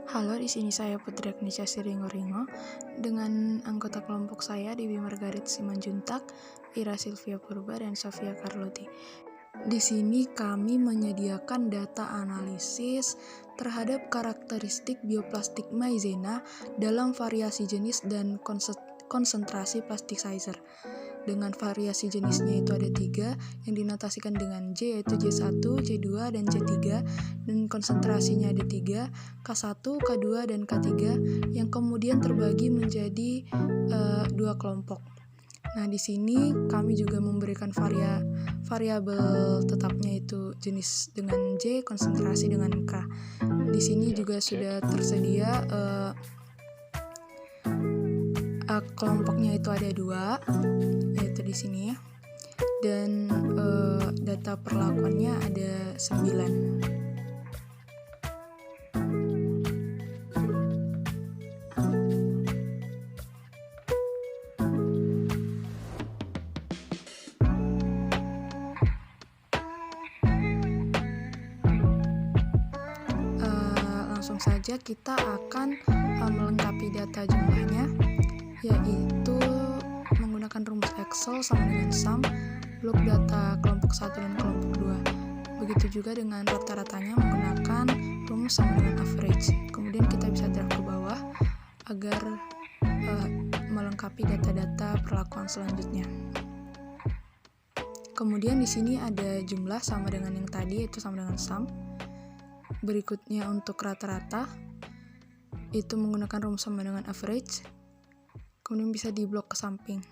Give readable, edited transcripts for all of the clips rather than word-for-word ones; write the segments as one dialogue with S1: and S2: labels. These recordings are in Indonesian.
S1: Halo, di sini saya Putri Agnesya Siringo dengan anggota kelompok saya Dewi Margaret Simanjuntak, Ira Silvia Purba, dan Sofia Carlotti. Di sini kami menyediakan data analisis terhadap karakteristik bioplastik maizena dalam variasi jenis dan konsentrasi plasticizer. Dengan variasi jenisnya itu ada 3 yang dinotasikan dengan J, yaitu J1, J2, dan J3, dan konsentrasinya ada 3, K1, K2, dan K3 yang kemudian terbagi menjadi 2 kelompok. Nah, di sini kami juga memberikan variabel tetapnya itu jenis dengan J, konsentrasi dengan K. Di sini juga sudah tersedia kelompoknya itu ada 2, yaitu di sini ya. Dan data perlakuannya ada 9. Langsung saja kita akan melengkapi data jumlahnya, yaitu menggunakan rumus Excel sama dengan sum, blok data kelompok 1 dan kelompok 2. Begitu juga dengan rata-ratanya menggunakan rumus sama dengan average. Kemudian kita bisa drag ke bawah agar melengkapi data-data perlakuan selanjutnya. Kemudian di sini ada jumlah sama dengan yang tadi, yaitu sama dengan sum. Berikutnya untuk rata-rata itu menggunakan rumus sama dengan average. Kemudian bisa di blok ke samping,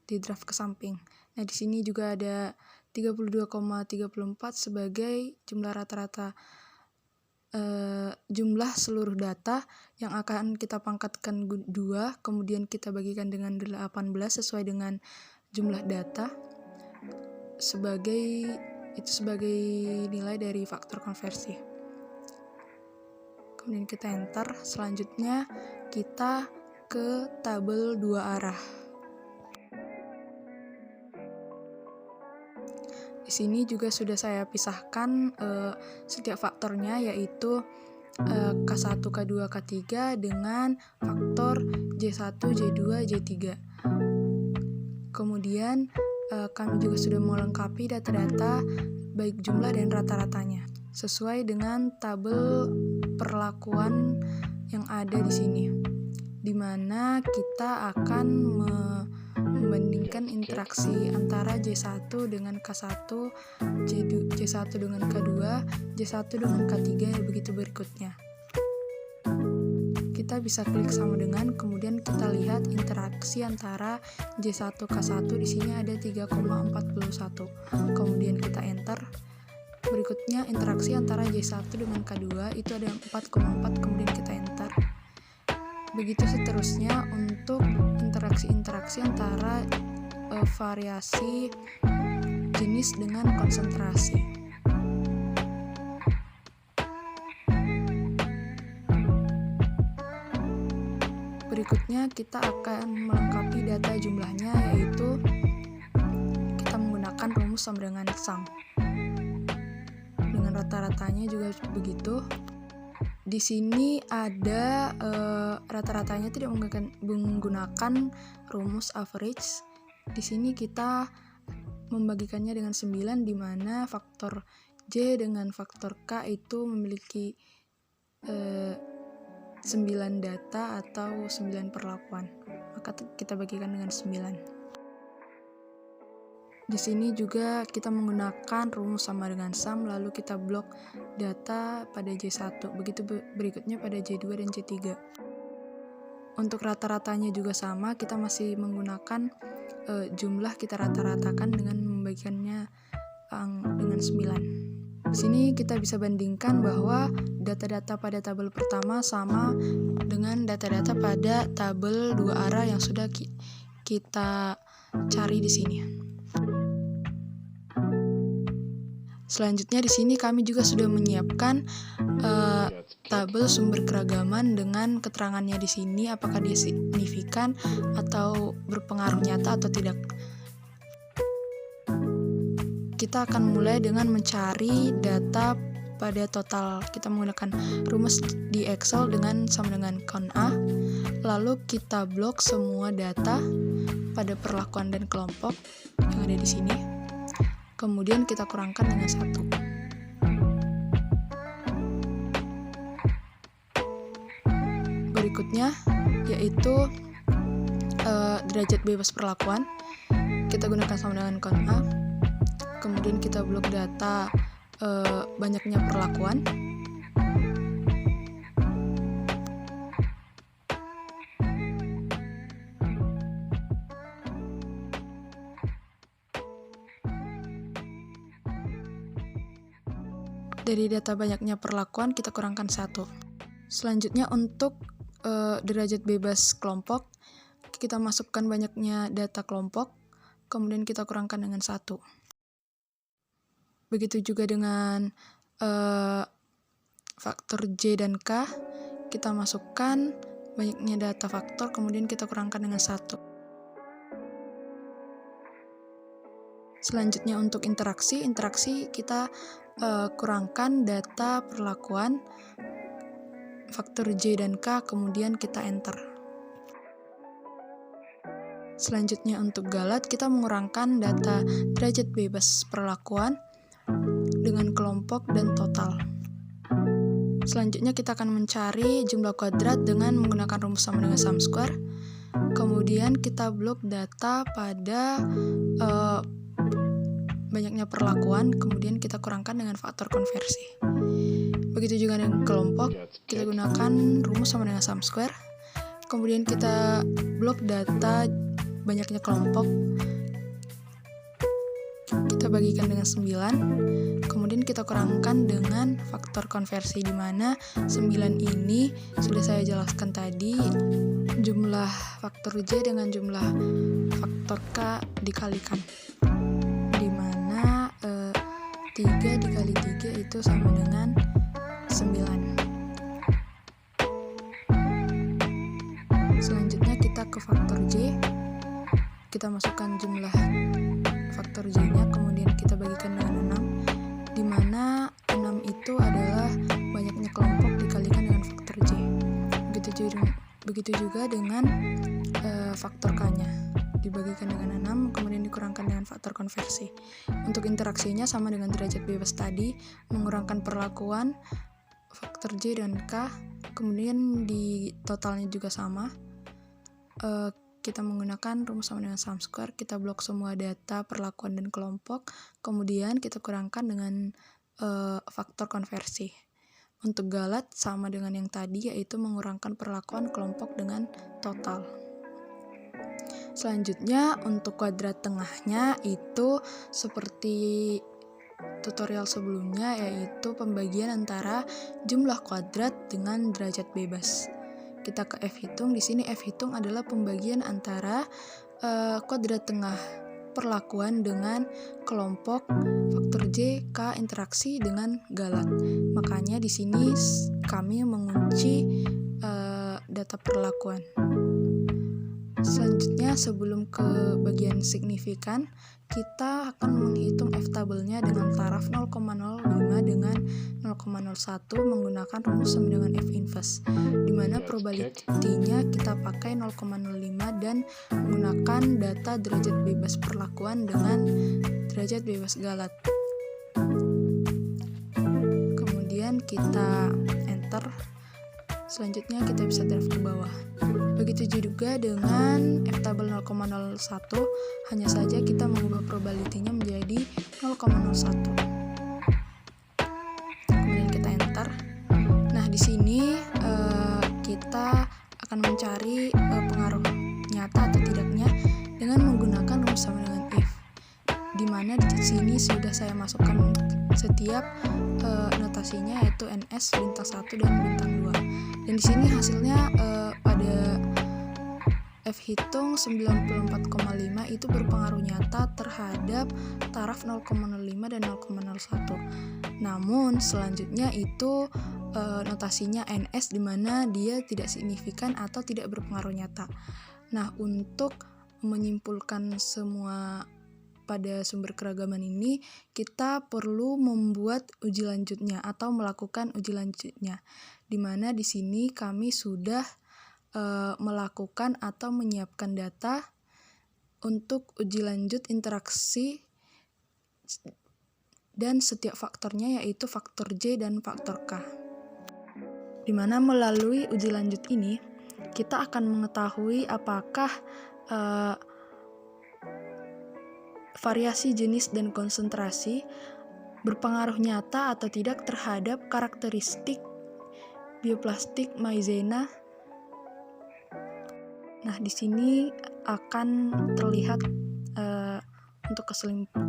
S1: di draft ke samping. Nah, di sini juga ada 32,34 sebagai jumlah rata-rata jumlah seluruh data yang akan kita pangkatkan 2, kemudian kita bagikan dengan 18 sesuai dengan jumlah data sebagai nilai dari faktor konversi. Kemudian kita enter. Selanjutnya kita ke tabel 2 arah. Di sini juga sudah saya pisahkan setiap faktornya, yaitu K1, K2, K3 dengan faktor J1, J2, J3. Kemudian kami juga sudah melengkapi data-data baik jumlah dan rata-ratanya sesuai dengan tabel perlakuan yang ada di sini, di mana kita akan membandingkan interaksi antara J1 dengan K1, J1 dengan K2, J1 dengan K3, begitu berikutnya. Kita bisa klik sama dengan, kemudian kita lihat interaksi antara J1 K1 di sini ada 3,41. Kemudian kita enter. Berikutnya interaksi antara J1 dengan K2 itu ada 4,4, kemudian kita enter. Begitu seterusnya untuk interaksi antara variasi jenis dengan konsentrasi. Berikutnya kita akan melengkapi data jumlahnya, yaitu kita menggunakan rumus sama dengan sum. Dengan rata-ratanya juga begitu. Di sini ada rata-ratanya tidak menggunakan rumus average. Di sini kita membagikannya dengan 9, di mana faktor J dengan faktor K itu memiliki 9 data atau 9 perlakuan. Maka kita bagikan dengan 9. Di sini juga kita menggunakan rumus sama dengan sum, lalu kita blok data pada J1. Begitu berikutnya pada J2 dan J3. Untuk rata-ratanya juga sama, kita masih menggunakan jumlah kita rata-ratakan dengan membagikannya dengan 9. Di sini kita bisa bandingkan bahwa data-data pada tabel pertama sama dengan data-data pada tabel 2 arah yang sudah kita cari di sini. Selanjutnya di sini kami juga sudah menyiapkan tabel sumber keragaman dengan keterangannya di sini, apakah dia signifikan atau berpengaruh nyata atau tidak. Kita akan mulai dengan mencari data pada total. Kita menggunakan rumus di Excel sama dengan count A. Lalu kita blok semua data pada perlakuan dan kelompok yang ada di sini. Kemudian kita kurangkan dengan 1. Berikutnya yaitu derajat bebas perlakuan. Kita gunakan sama dengan count A. Kemudian kita blok data banyaknya perlakuan. Dari data banyaknya perlakuan kita kurangkan 1. Selanjutnya untuk derajat bebas kelompok, kita masukkan banyaknya data kelompok, kemudian kita kurangkan dengan 1. Begitu juga dengan faktor J dan K, kita masukkan banyaknya data faktor, kemudian kita kurangkan dengan 1. Selanjutnya untuk interaksi kita kurangkan data perlakuan faktor J dan K, kemudian kita enter. Selanjutnya untuk galat, kita mengurangkan data derajat bebas perlakuan dengan kelompok dan total. Selanjutnya kita akan mencari jumlah kuadrat dengan menggunakan rumus sama dengan sum square. Kemudian kita blok data pada banyaknya perlakuan, kemudian kita kurangkan dengan faktor konversi. Begitu juga dengan kelompok, kita gunakan rumus sama dengan sum square. Kemudian kita blok data banyaknya kelompok, kita bagikan dengan 9. Kemudian kita kurangkan dengan faktor konversi, di mana 9 ini sudah saya jelaskan tadi, jumlah faktor J dengan jumlah faktor K dikalikan, di mana 3 dikali 3 itu sama dengan 9. Selanjutnya kita ke faktor J, kita masukkan jumlah faktor J-nya, kemudian kita bagikan dengan 6, di mana 6 itu adalah banyaknya kelompok dikalikan dengan faktor J. Begitu juga dengan faktor K-nya, dibagikan dengan 6, kemudian dikurangkan dengan faktor konversi. Untuk interaksinya sama dengan derajat bebas tadi, mengurangkan perlakuan faktor J dan K, kemudian di totalnya juga sama. Kita menggunakan rumus sama dengan sum square, kita blok semua data perlakuan dan kelompok, kemudian kita kurangkan dengan faktor konversi. Untuk galat sama dengan yang tadi, yaitu mengurangkan perlakuan kelompok dengan total. Selanjutnya untuk kuadrat tengahnya itu seperti tutorial sebelumnya, yaitu pembagian antara jumlah kuadrat dengan derajat bebas. Kita ke F hitung. Di sini F hitung adalah pembagian antara kuadrat tengah perlakuan dengan kelompok faktor J, K interaksi dengan galat. Makanya di sini kami mengunci data perlakuan. Selanjutnya sebelum ke bagian signifikan, kita akan menghitung F tabelnya dengan taraf 0,05 dengan 0,01 menggunakan rumus sama dengan F inverse, di mana probability-nya kita pakai 0,05 dan menggunakan data derajat bebas perlakuan dengan derajat bebas galat. Kemudian kita enter. Selanjutnya kita bisa draft ke bawah. Begitu juga dengan F tabel 0,01, hanya saja kita mengubah probability-nya menjadi 0,01. Kemudian kita enter. Nah, di sini kita akan mencari pengaruh nyata atau tidaknya dengan menggunakan rumus sama dengan if, di mana di sini sudah saya masukkan setiap notasinya, yaitu NS bintang 1 dan bintang 2. Dan di sini hasilnya pada F hitung 94,5 itu berpengaruh nyata terhadap taraf 0,05 dan 0,01. Namun selanjutnya itu notasinya NS, di mana dia tidak signifikan atau tidak berpengaruh nyata. Nah, untuk menyimpulkan semua pada sumber keragaman ini, kita perlu membuat uji lanjutnya atau melakukan uji lanjutnya. Di mana di sini kami sudah melakukan atau menyiapkan data untuk uji lanjut interaksi dan setiap faktornya, yaitu faktor J dan faktor K. Di mana melalui uji lanjut ini kita akan mengetahui apakah variasi jenis dan konsentrasi berpengaruh nyata atau tidak terhadap karakteristik bioplastik maizena. Nah, di sini akan terlihat untuk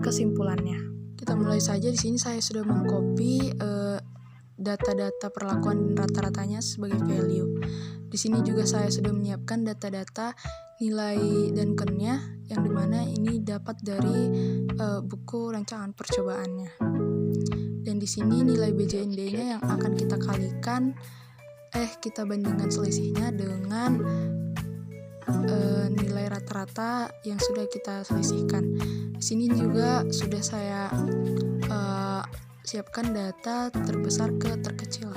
S1: kesimpulannya. Kita mulai saja. Di sini saya sudah mengcopy data-data perlakuan dan rata-ratanya sebagai value. Di sini juga saya sudah menyiapkan data-data nilai Duncan-nya, yang dimana ini dapat dari buku rancangan percobaannya. Dan di sini nilai BJND-nya yang akan kita kalikan, kita bandingkan selisihnya dengan nilai rata-rata yang sudah kita selisihkan. Di sini juga sudah saya siapkan data terbesar ke terkecil.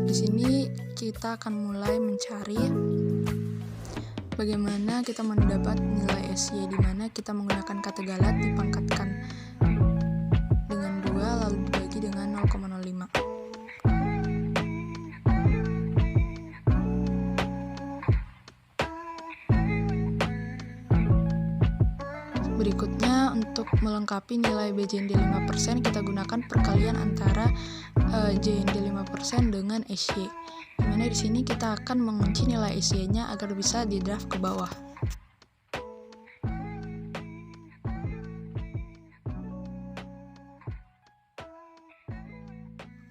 S1: Di sini kita akan mulai mencari bagaimana kita mendapat nilai SY, di mana kita menggunakan kata galat dipangkatkan dengan 2 lalu dibagi dengan 0,05. Berikutnya, untuk melengkapi nilai BJND 5%, kita gunakan perkalian antara JND 5% dengan SY. Dimana di sini kita akan mengunci nilai SY-nya agar bisa di draft ke bawah.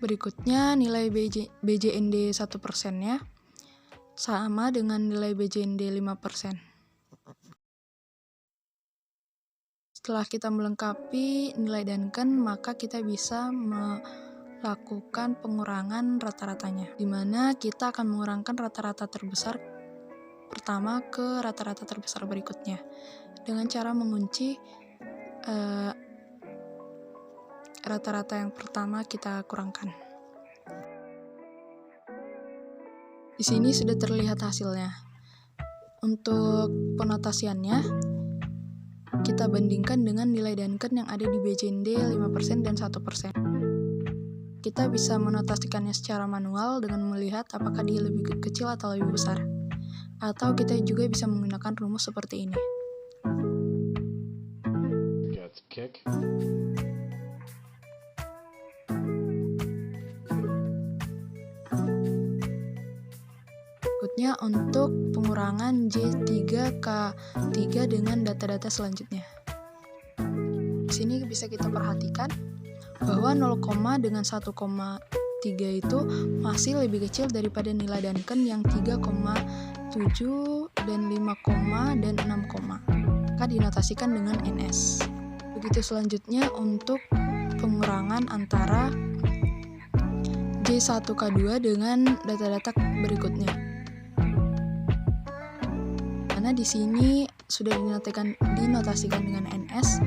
S1: Berikutnya, nilai BJND 1%-nya sama dengan nilai BJND 5%. Setelah kita melengkapi nilai Duncan, maka kita bisa melakukan pengurangan rata-ratanya, di mana kita akan mengurangkan rata-rata terbesar pertama ke rata-rata terbesar berikutnya dengan cara mengunci rata-rata yang pertama kita kurangkan. Di sini sudah terlihat hasilnya. Untuk penotasiannya, kita bandingkan dengan nilai Duncan yang ada di BJND 5% dan 1%. Kita bisa menotasikannya secara manual dengan melihat apakah dia lebih kecil atau lebih besar. Atau kita juga bisa menggunakan rumus seperti ini. Berikutnya untuk pengurangan J3K3 dengan data-data selanjutnya. Di sini bisa kita perhatikan bahwa 0, dengan 1,3 itu masih lebih kecil daripada nilai Duncan yang 3,7 dan 5, dan 6, maka dinotasikan dengan NS. Begitu selanjutnya untuk pengurangan antara J1K2 dengan data-data berikutnya. Karena di sini sudah dinotasikan dengan NS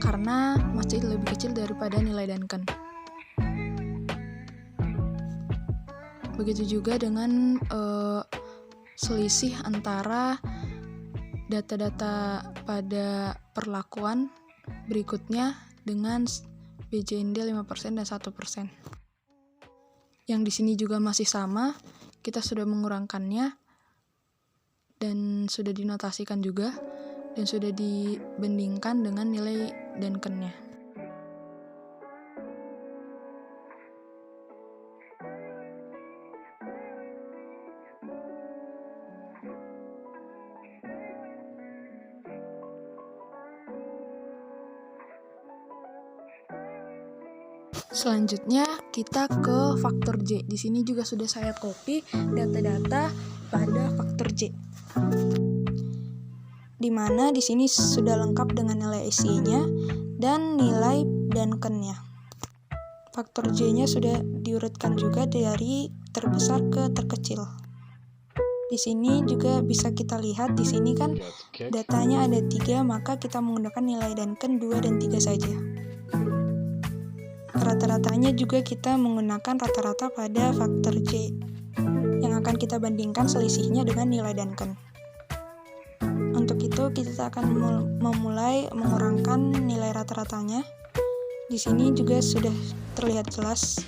S1: karena masih lebih kecil daripada nilai Duncan. Begitu juga dengan selisih antara data-data pada perlakuan berikutnya dengan BJND 5% dan 1%. Yang di sini juga masih sama, kita sudah mengurangkannya dan sudah dinotasikan juga dan sudah dibandingkan dengan nilai Duncan-nya. Selanjutnya kita ke faktor J. Di sini juga sudah saya copy data-data pada faktor J. Di mana di sini sudah lengkap dengan nilai SY-nya dan nilai Duncan-nya. Faktor J-nya sudah diurutkan juga dari terbesar ke terkecil. Di sini juga bisa kita lihat, di sini kan datanya ada 3, maka kita menggunakan nilai Duncan 2 dan 3 saja. Rata-ratanya juga kita menggunakan rata-rata pada faktor J, yang akan kita bandingkan selisihnya dengan nilai Duncan. Untuk itu kita akan memulai mengurangkan nilai rata-ratanya. Di sini juga sudah terlihat jelas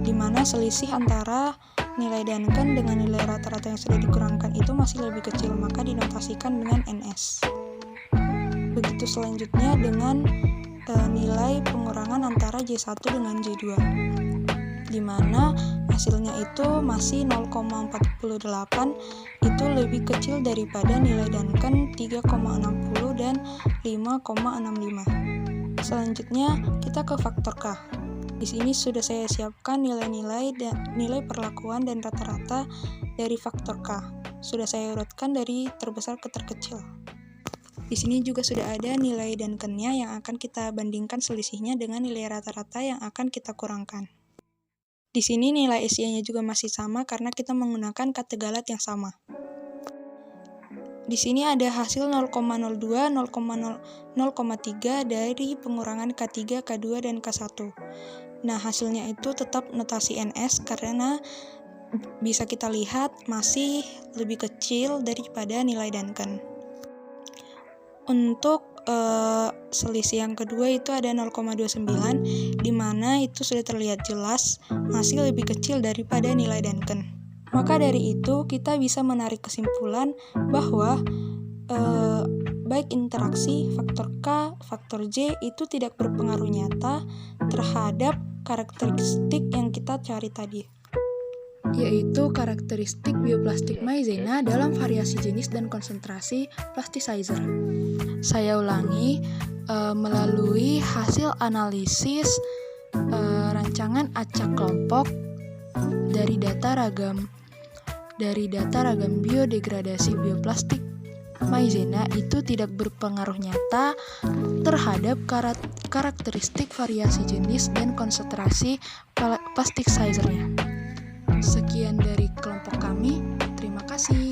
S1: di mana selisih antara nilai Duncan dengan nilai rata-rata yang sudah dikurangkan itu masih lebih kecil, maka dinotasikan dengan NS. Begitu selanjutnya dengan nilai pengurangan antara J1 dengan J2, di mana hasilnya itu masih 0,48, itu lebih kecil daripada nilai Duncan 3,60 dan 5,65. Selanjutnya kita ke faktor K. Di sini sudah saya siapkan nilai-nilai dan nilai perlakuan dan rata-rata dari faktor K. Sudah saya urutkan dari terbesar ke terkecil. Di sini juga sudah ada nilai Duncan-nya yang akan kita bandingkan selisihnya dengan nilai rata-rata yang akan kita kurangkan. Di sini nilai SY-nya juga masih sama karena kita menggunakan kata galat yang sama. Di sini ada hasil 0,02, 0,3 dari pengurangan K3, K2, dan K1. Nah, hasilnya itu tetap notasi NS karena bisa kita lihat masih lebih kecil daripada nilai Duncan. Untuk selisih yang kedua itu ada 0,29, di mana itu sudah terlihat jelas masih lebih kecil daripada nilai Duncan. Maka dari itu kita bisa menarik kesimpulan bahwa baik interaksi faktor K, faktor J itu tidak berpengaruh nyata terhadap karakteristik yang kita cari tadi, yaitu karakteristik bioplastik maizena dalam variasi jenis dan konsentrasi plasticizer. Saya ulangi, melalui hasil analisis rancangan acak kelompok dari data ragam biodegradasi bioplastik maizena itu tidak berpengaruh nyata terhadap karakteristik variasi jenis dan konsentrasi plasticizer-nya. Sekian dari kelompok kami, terima kasih.